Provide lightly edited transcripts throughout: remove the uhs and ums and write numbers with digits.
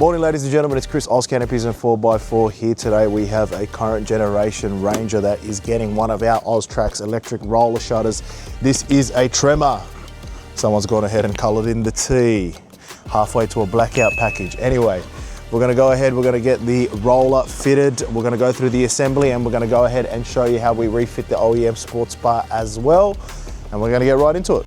Morning ladies and gentlemen, it's Chris Oz Canopies and 4x4 here today. We have a current generation Ranger that is getting one of our Oztrax electric roller shutters. This is a Tremor. Someone's gone ahead and coloured in the T, halfway to a blackout package. Anyway, we're gonna go ahead, we're gonna get the roller fitted, we're gonna go through the assembly and we're gonna go ahead and show you how we refit the OEM sports bar as well. And we're gonna get right into it.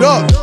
up.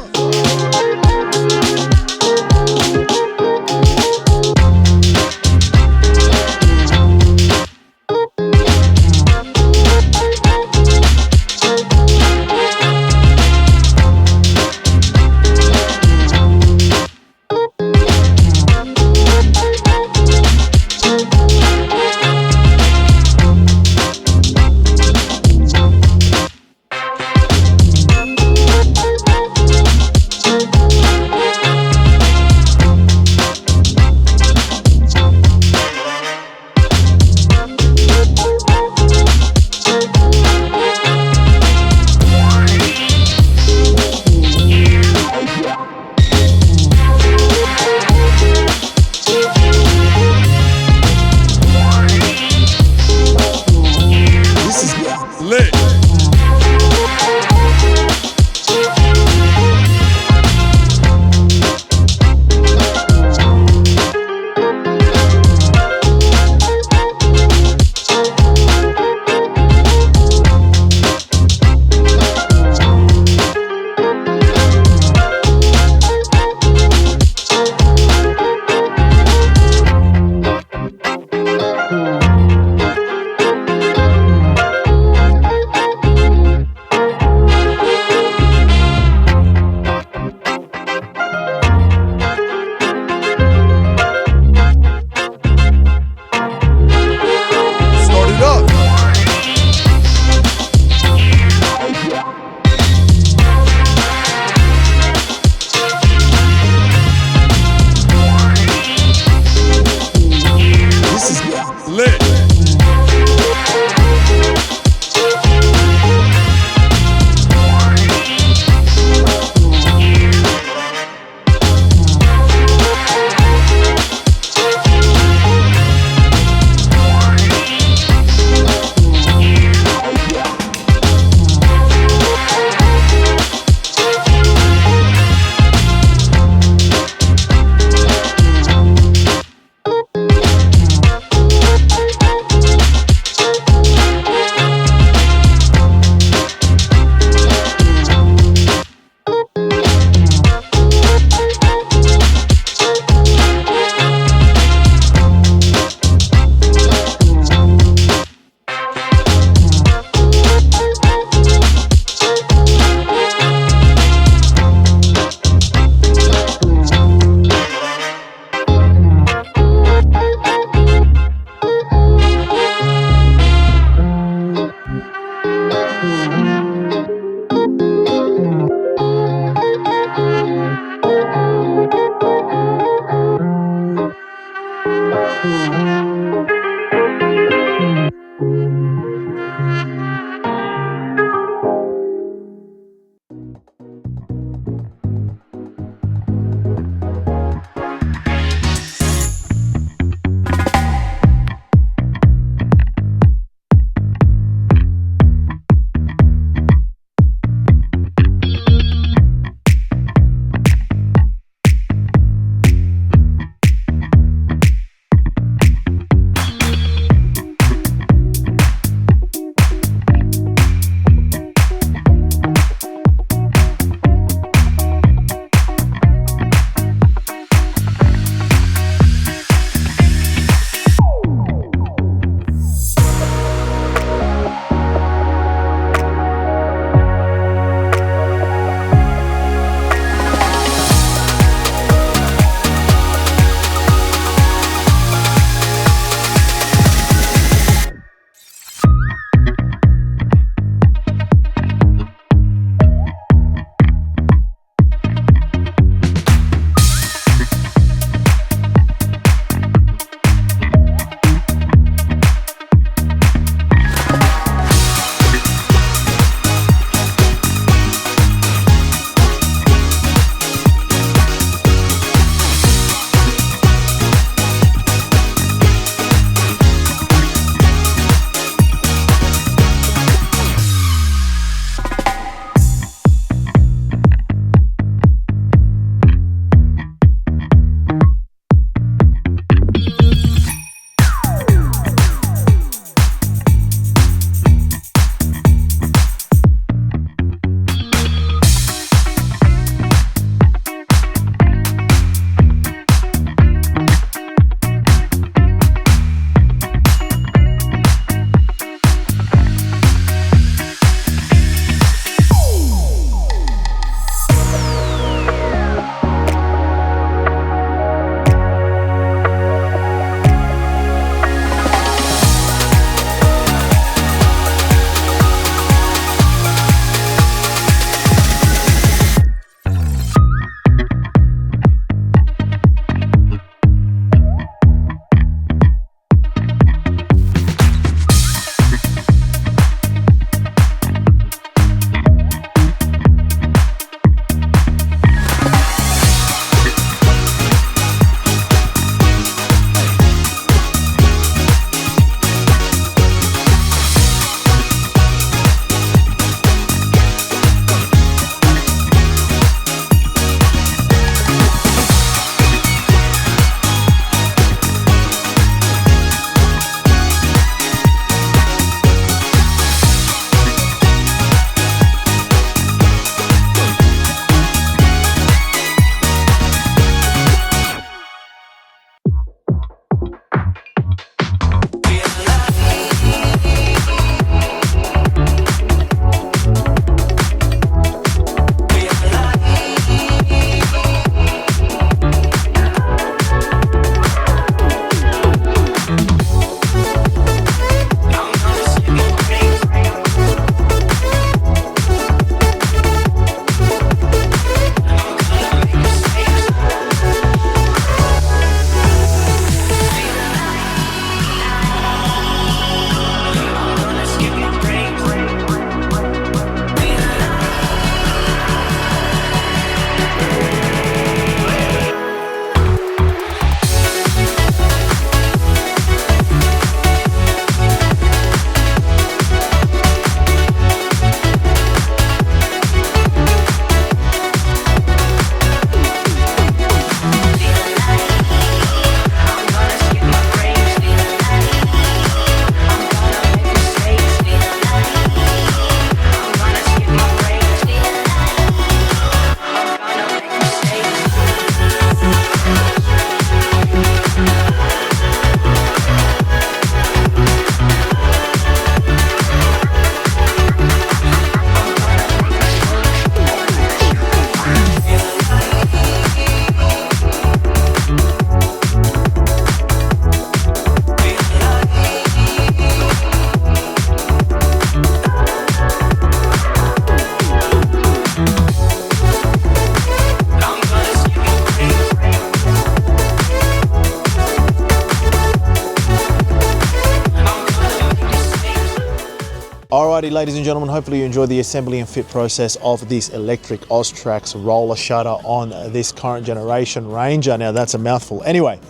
Alrighty, ladies and gentlemen, hopefully you enjoyed the assembly and fit process of this electric Austrax roller shutter on this current generation Ranger. Now that's a mouthful. Anyway,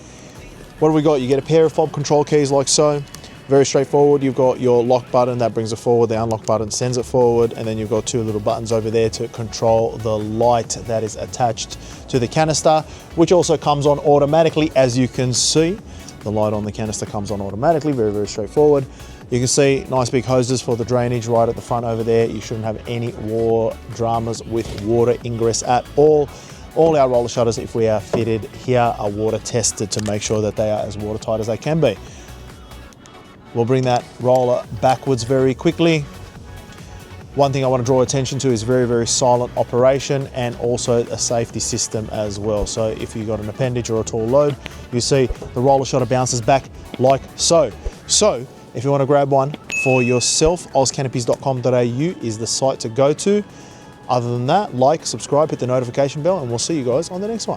what have we got? You get a pair of fob control keys like so. Very straightforward. You've got your lock button that brings it forward, the unlock button sends it forward, and then you've got two little buttons over there to control the light that is attached to the canister, which also comes on automatically. As you can see, the light on the canister comes on automatically. Very, very straightforward. You can see nice big hoses for the drainage right at the front over there. You shouldn't have any dramas with water ingress at all. All our roller shutters, if we are fitted here, are water tested to make sure that they are as watertight as they can be. We'll bring that roller backwards very quickly. One thing I want to draw attention to is very, very silent operation and also a safety system as well. So if you've got an appendage or a tall load, you see the roller shutter bounces back like so. So if you want to grab one for yourself, ozcanopies.com.au is the site to go to. Other than that, like, subscribe, hit the notification bell, and we'll see you guys on the next one.